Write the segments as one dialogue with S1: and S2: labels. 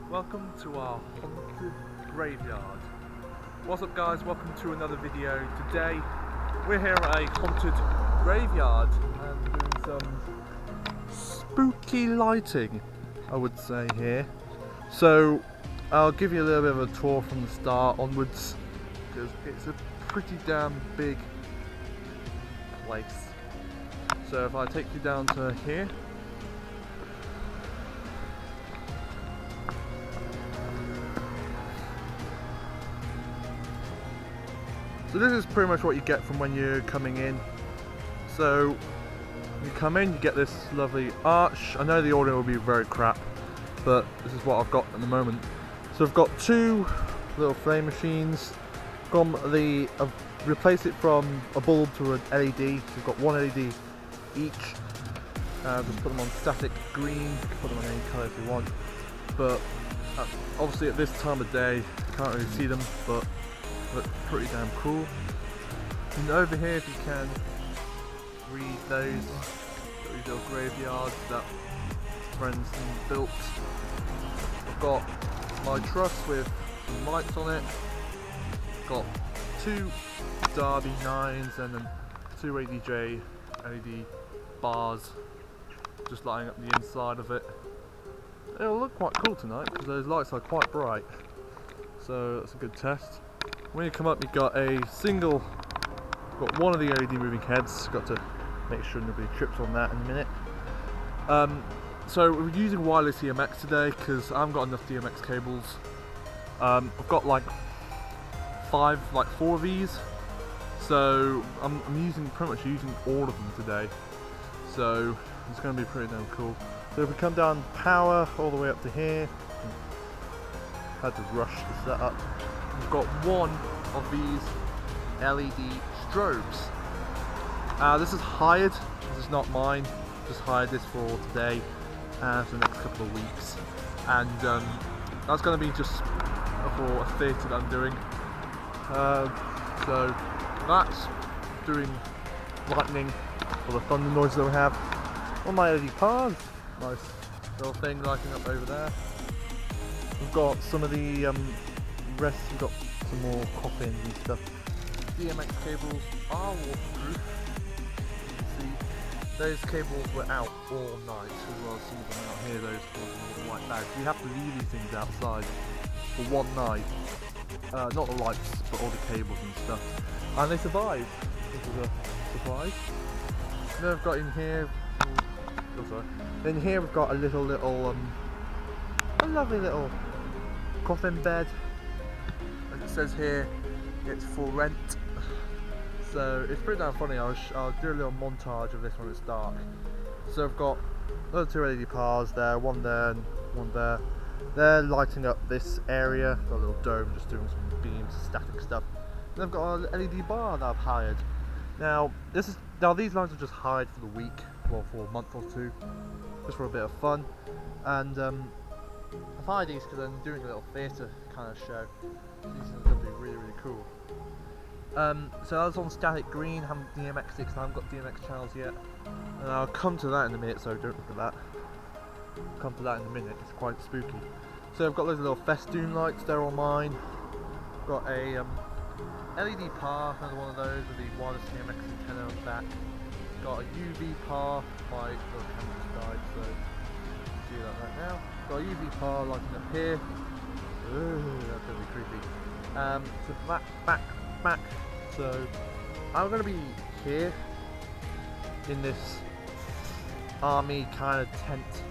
S1: Welcome to our haunted graveyard. What's up guys, welcome to another video. Today we're here at a haunted graveyard and doing some spooky lighting, I would say here. So I'll give you a little bit of a tour from the start onwards because it's a pretty damn big place. So if I take you down to here, so this is pretty much what you get from when you're coming in. So you come in, you get this lovely arch. I know the audio will be very crap, but this is what I've got at the moment. So I've got two little flame machines. I've replaced it from a bulb to an LED. So you've got one LED each. Just put them on static green. You can put them on any colour if you want. But obviously at this time of day, you can't really see them, but look pretty damn cool. And over here, if you can read those, got these little graveyards that friends built. I've got my truss with some lights on it. Got two Derby 9s and then two ADJ LED bars just lighting up the inside of it. It'll look quite cool tonight because those lights are quite bright, so that's a good test. When you come up, you've got one of the LED moving heads. Got to make sure nobody trips on that in a minute. So we're using wireless EMX today because I haven't got enough DMX cables. I've got like four of these, so I'm pretty much using all of them today. So it's going to be pretty damn cool. So if we come down power all the way up to here, had to rush the setup. We've got one of these LED strobes. This is hired, this is not mine. Just hired this for today and for the next couple of weeks. And that's going to be just for a theatre that I'm doing. So that's doing lightning for the thunder noise that we have. On my LED cars, nice little thing lighting up over there. We've got some of the rest, we've got some more coffins and stuff. DMX cables are waterproof. You can see those cables were out all night as well. Some of them out here, those white bags. You have to leave these things outside for one night. Not the lights, but all the cables and stuff. And they survived, which is a surprise. And then I've got in here, oh sorry. In here we've got a lovely little coffin bed. As it says here, it's for rent. So it's pretty damn funny. I'll do a little montage of this when it's dark. So I've got another two LED bars there, one there and one there. They're lighting up this area. Got a little dome just doing some beams, static stuff. And I've got an LED bar that I've hired. Now these lights are just hired for the week, well for a month or two, just for a bit of fun. And I've hired these because I'm doing a little theatre kind of show. These are going to be really, really cool. So I was on static green, haven't DMX6, and I haven't got DMX channels yet. And I'll come to that in a minute, so don't look at that. I'll come to that in a minute, it's quite spooky. So I've got those little festoon lights, they're all mine. I've got a LED par, another one of those with the wireless DMX antenna on the back. Got a UV par, my little camera just died, so you can see that right now. Got a UV par lighting up here. Ooh, that's going to be creepy. So back. So I'm going to be here in this army kind of tent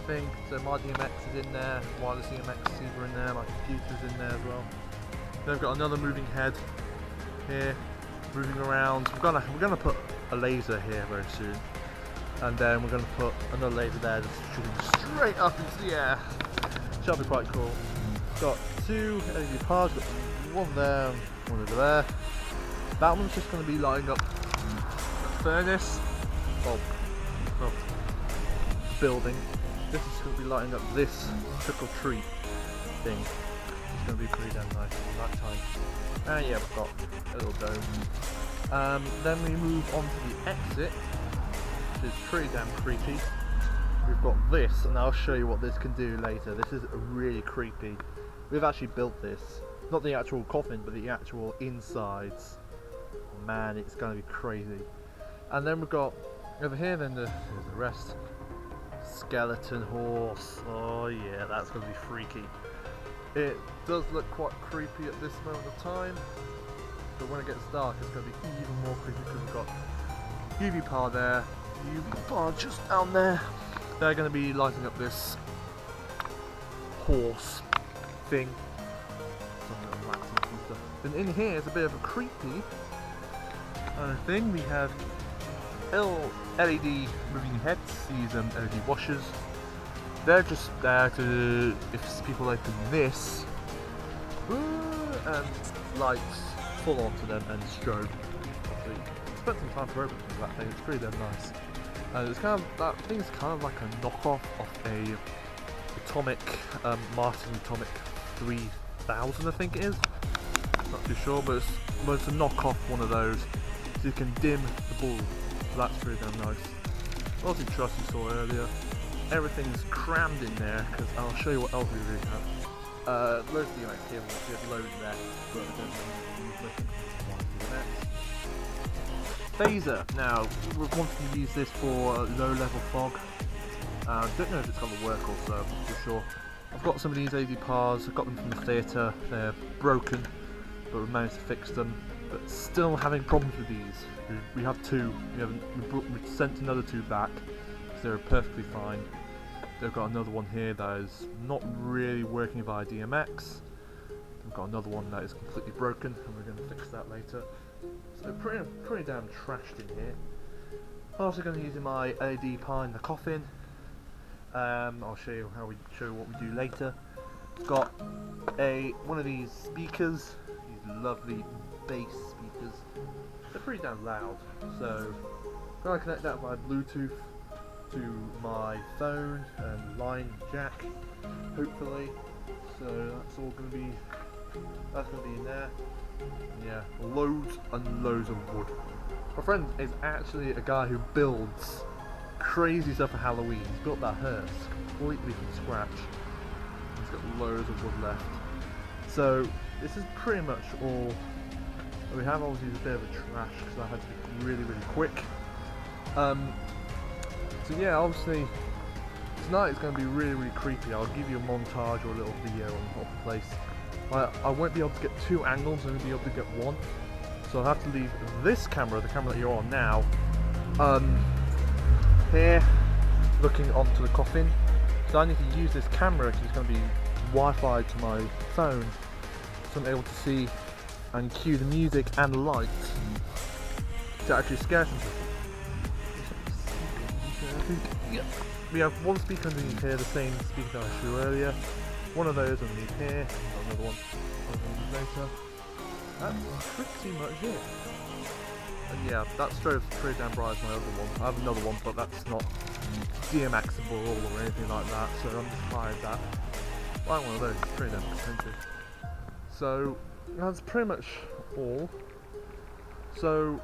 S1: thing. So my DMX is in there, wireless DMX receiver in there, my computer's in there as well. Then I've got another moving head here, moving around. We're gonna put a laser here very soon, and then we're gonna put another laser there just shooting straight up into the air. Should be quite cool. Got two LED bars, got one there, one over there. That one's just going to be lighting up the furnace, well, building. This is going to be lighting up this trick or treat thing. going to be pretty damn nice at that time. And yeah, we've got a little dome. Then we move on to the exit, which is pretty damn creepy. We've got this, and I'll show you what this can do later. This is really creepy. We've actually built this, not the actual coffin, but the actual insides. Man, it's going to be crazy. And then we've got over here, then here's the rest. Skeleton horse. Oh yeah, that's going to be freaky. It does look quite creepy at this moment of time, but when it gets dark, it's going to be even more creepy because we've got UV power there, UV power just down there. They're going to be lighting up this horse thing. And in here is a bit of a creepy thing. We have LED moving heads, these LED washers. They're just there to, if people open this, and lights fall onto them and strobe. Obviously, spent some time to open that thing. It's pretty damn nice. It's kind of, that thing's kind of like a knockoff of a Atomic, Martin Atomic 3000, I think it is. Not too sure, but it's a knockoff one of those, so you can dim the ball. So that's pretty damn nice. Obviously, truss you saw earlier. Everything's crammed in there because I'll show you what else we really have. Loads of DMX cables, we have loads there, but I don't know. Phaser. Now, we're wanting to use this for low level fog. Don't know if it's going to work also, I'm not too sure. I've got some of these AV Pars, I got them from the theatre, they're broken, but we managed to fix them. But still having problems with these. We have two, we sent another two back, because they're perfectly fine. They've got another one here that is not really working via DMX. We've got another one that is completely broken, and we're going to fix that later. So pretty damn trashed in here. I'm also going to use my LED pie in the coffin. I'll show you what we do later. We've got one of these speakers, these lovely bass speakers. They're pretty damn loud, so I'm going to connect that via Bluetooth to my phone and line jack, hopefully. So that's all going to be in there. Yeah, loads and loads of wood. My friend is actually a guy who builds crazy stuff for Halloween. He's built that hearse completely from scratch. He's got loads of wood left. So this is pretty much all we have. Obviously a bit of a trash because I had to be really quick. So yeah, obviously tonight is going to be really creepy. I'll give you a montage or a little video on the place. I won't be able to get two angles, I'm going to be able to get one. So I'll have to leave this camera, the camera that you're on now, here, looking onto the coffin. So I need to use this camera because it's going to be Wi-Fi to my phone, so I'm able to see and cue the music and the lights to actually scare some people. We have one speaker underneath here, the same speaker I showed earlier. One of those underneath here, another one later. That's pretty much it. And yeah, that strobe's pretty damn bright as my other one. I have another one, but that's not DMXable or anything like that, so I'm just hired that. Buy one of those, it's pretty damn expensive. So that's pretty much all. So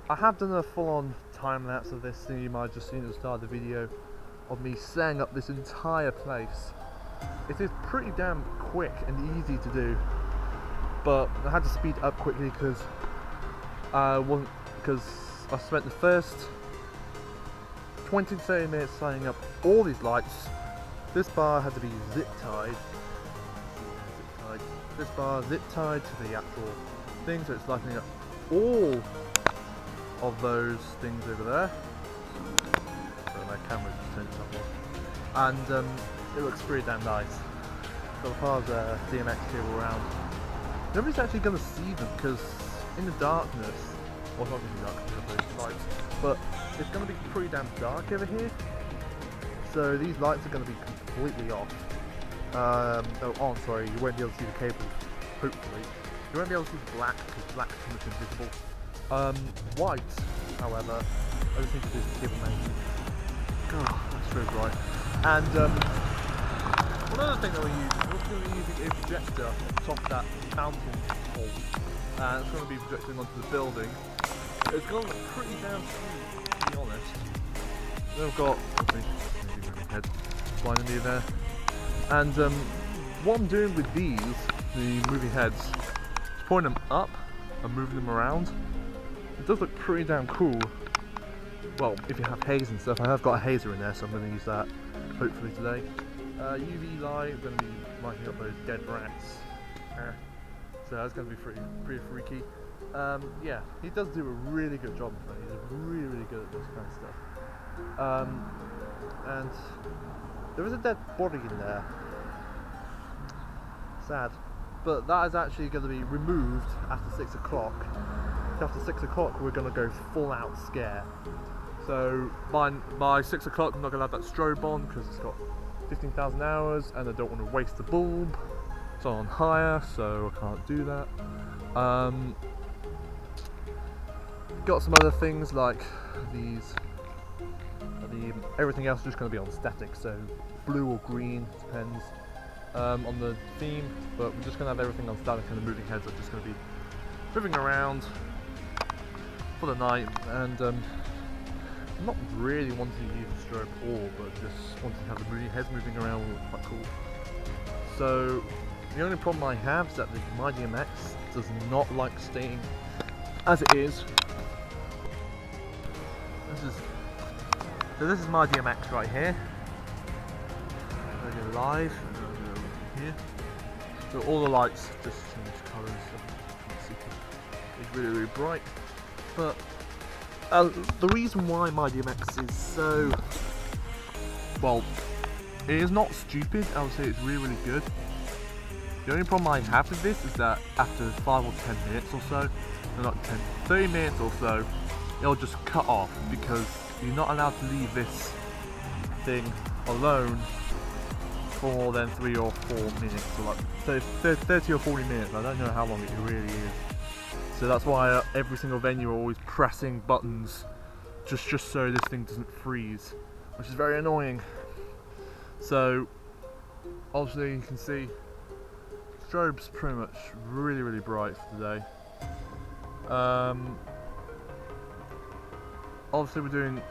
S1: I have done a full-on time lapse of this thing. You might have just seen at the start of the video of me setting up this entire place. It is pretty damn quick and easy to do, but I had to speed up quickly because I spent the first 20 to 30 minutes setting up all these lights. This bar had to be zip tied. This bar zip tied to the actual thing, so it's lighting up all of those things over there. So my camera's just turned off. And it looks pretty damn nice. So as far as DMX cable around, nobody's actually going to see them because in the darkness, well not in the darkness of those lights, but it's going to be pretty damn dark over here. So these lights are going to be completely off. I'm sorry, you won't be able to see the cable, hopefully. You won't be able to see the black because black's too much invisible. White, however, I just need to do the cable management. God, that's so bright. And one other thing that we use just going to be using a projector on top of that mountain pole, and it's going to be projecting onto the building. It's going to look pretty damn sweet, to be honest. Then we've got maybe moving head blinding me there, and what I'm doing with these, the moving heads, is pointing them up and moving them around. It does look pretty damn cool. Well, if you have haze and stuff, I have got a hazer in there, so I'm going to use that hopefully today. UV light, I'm going to be lighting up those dead rats. So that's going to be pretty freaky. Yeah, he does do a really good job of it. He's really good at this kind of stuff. And there is a dead body in there. Sad. But that is actually going to be removed after 6 o'clock. After 6 o'clock we're going to go full out scare. So by 6 o'clock I'm not going to have that strobe on because it's got 15,000 hours and I don't want to waste the bulb. It's on higher, so I can't do that. Got some other things like these. Everything else is just going to be on static, so blue or green, depends on the theme. But we're just going to have everything on static, and the moving heads are just going to be moving around for the night. And I'm not really wanting to use a strobe at all, but just wanting to have the moving heads moving around will look quite cool. So the only problem I have is that my DMX does not like staying as it is. This is my DMX right here. I'm going to go live. I'm going to go here. So all the lights just change colour and stuff. It's really bright. But the reason why my DMX is so, well, it is not stupid. I would say it's really good. The only problem I have with this is that after 5 or 10 minutes or so, no, not 10, 30 minutes or so, it'll just cut off because you're not allowed to leave this thing alone for more than 3 or 4 minutes, or like 30 or 40 minutes. I don't know how long it really is. So that's why every single venue are always pressing buttons just so this thing doesn't freeze, which is very annoying. So obviously you can see strobe's pretty much really bright for today. Obviously we're doing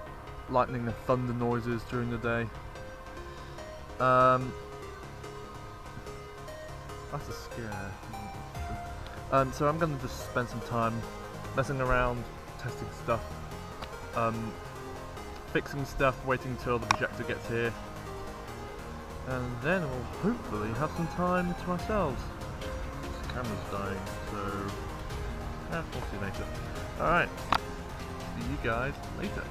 S1: lightning and thunder noises during the day. That's a scare. So I'm going to just spend some time messing around, testing stuff, fixing stuff, waiting until the projector gets here, and then we'll hopefully have some time to ourselves. The camera's dying, so yeah, we'll see you later. Alright. See you guys later.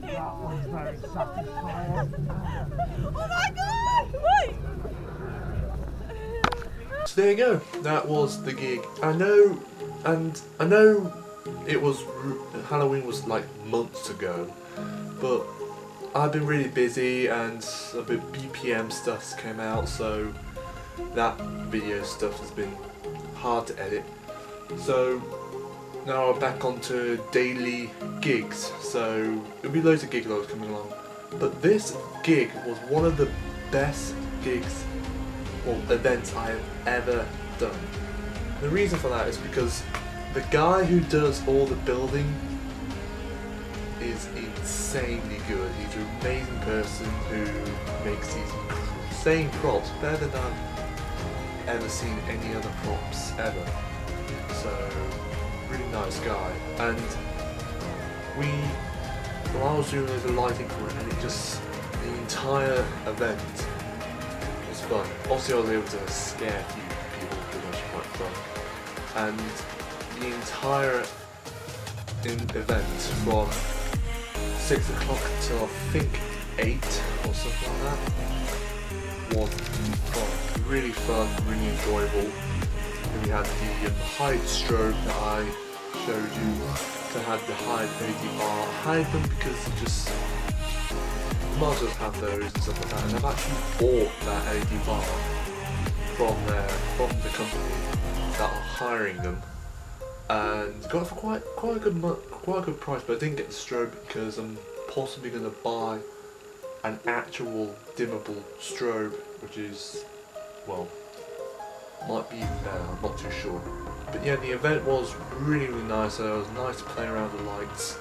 S2: That was very satisfying.
S3: Oh my god! Wait!
S1: So there you go. That was the gig. I know it was Halloween was like months ago, but I've been really busy and a bit BPM stuff came out, so that video stuff has been hard to edit. So now we're back onto daily gigs. So there'll be loads of gig loads coming along. But this gig was one of the best gigs or events I have ever done. The reason for that is because the guy who does all the building is insanely good. He's an amazing person who makes these insane props, better than I've ever seen any other props ever. So, really nice guy. And I was doing the lighting for it, and the entire event was fun. Obviously I was able to scare a few people, which was quite fun. And the entire event from 6 o'clock till I think 8 or something like that was fun. Really fun, really enjoyable. And we had the hide strobe that I showed you, to have the hide LED bar. I hide them because you might as well have those and stuff like that. And I've actually bought that LED bar from the company that are hiring them, and got it for quite a good price. But I didn't get the strobe because I'm possibly going to buy an actual dimmable strobe, which is, well, might be even better. I'm not too sure. But yeah, the event was really nice. It was nice to play around the lights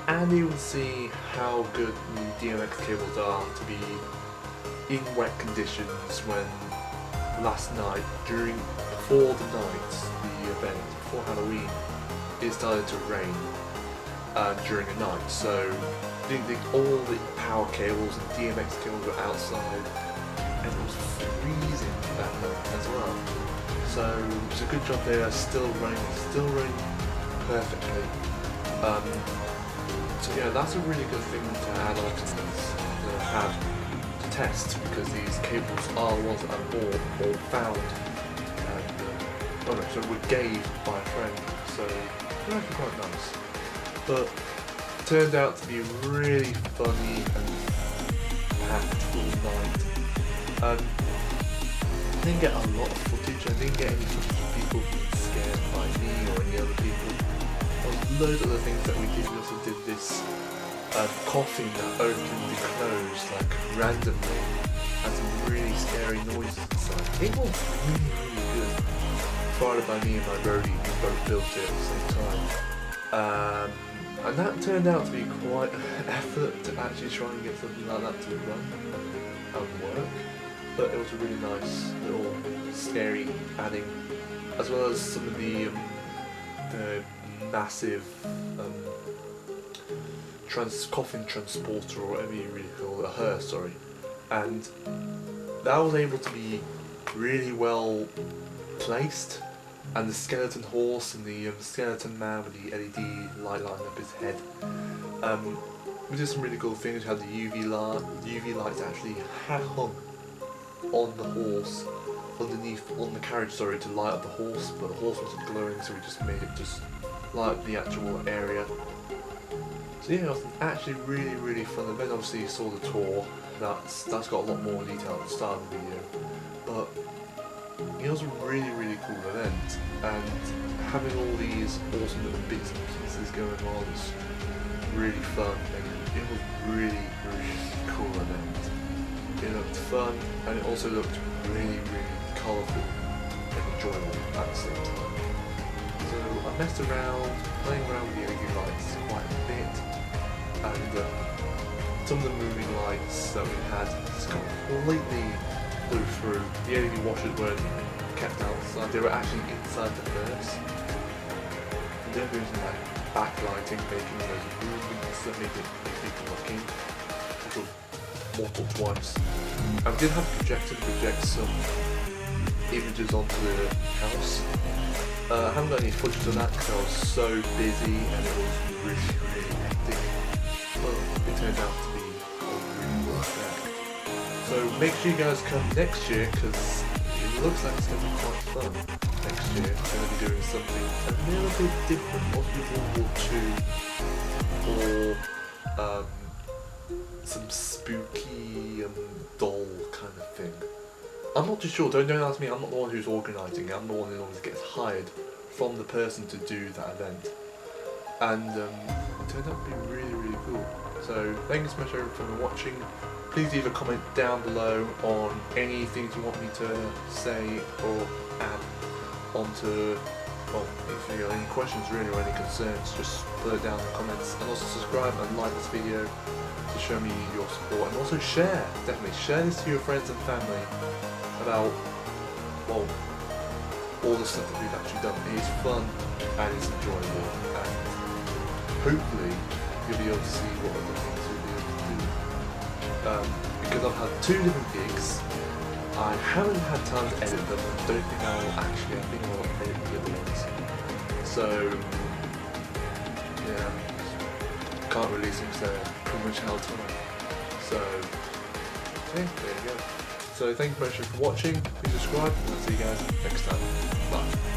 S1: and even see how good the DMX cables are to be in wet conditions. When last night, before the night, the event, before Halloween, it started to rain during the night. So all the power cables and DMX cables were outside, and it was freezing that night as well. So it's a good job they are still running perfectly. So yeah, that's a really good thing to add on to these, to have to test, because these cables are the ones that I bought or found, and so were gave by a friend. So they're actually quite nice. But it turned out to be really funny and packed all night. I didn't get a lot of footage. I didn't get any footage of people being scared by me or any other people. There was loads of other things that we did. We also did this coughing that opened and closed like randomly, and some really scary noises inside. It was really good. Fired by me and my roadie, who both built it at the same time. And that turned out to be quite an effort to actually try and get something like that to run and work. But it was a really nice little scary adding, as well as some of the massive coffin transporter, or whatever you really call it, a hearse, sorry. And that was able to be really well placed, and the skeleton horse and the skeleton man with the LED light lighting up his head. We did some really cool things. We had the UV lights actually hung on the horse, on the carriage, sorry, to light up the horse, but the horse wasn't glowing, so we just made it just light up the actual area. So yeah, it was actually really fun event. Obviously you saw the tour, that's got a lot more detail at the start of the video, but it was a really cool event, and having all these awesome little bits and pieces going on was really fun, and it was really cool event. It looked fun, and it also looked really colourful and enjoyable at the same time. So I messed around, playing around with the LED lights quite a bit, and some of the moving lights that we had just completely blew through. The LED washers weren't kept outside, they were actually inside the furnace. And they're using like backlighting, making those movements that make people looking. Multiple times. I did have a projector to project some images onto the house. I haven't got any footage of that because I was so busy and it was really hectic. But it turned out to be really worth it. So make sure you guys come next year, because it looks like it's going to be quite fun next year. We're going to be doing something a little bit different, possibly World War II, or some spooky doll kind of thing. I'm not too sure, don't ask me, I'm not the one who's organising, I'm the one who always gets hired from the person to do that event. And it turned out to be really, really cool. So thank you so much everyone for watching. Please leave a comment down below on any things you want me to say or add onto, well, if you have any questions really or any concerns, just put it down in the comments. And also subscribe and like this video to show me your support. And also share, definitely share this to your friends and family about, well, all the stuff that we've actually done. It is fun and it's enjoyable, and hopefully you'll be able to see what other things you'll be able to do. Because I've had 2 different gigs, I haven't had time to edit them, and don't think I will actually, I think I will edit the other ones. So, yeah, can't release them, so pretty much out of time. So, yeah, there you go. So thank you very much for watching, please subscribe, and I'll see you guys next time. Bye.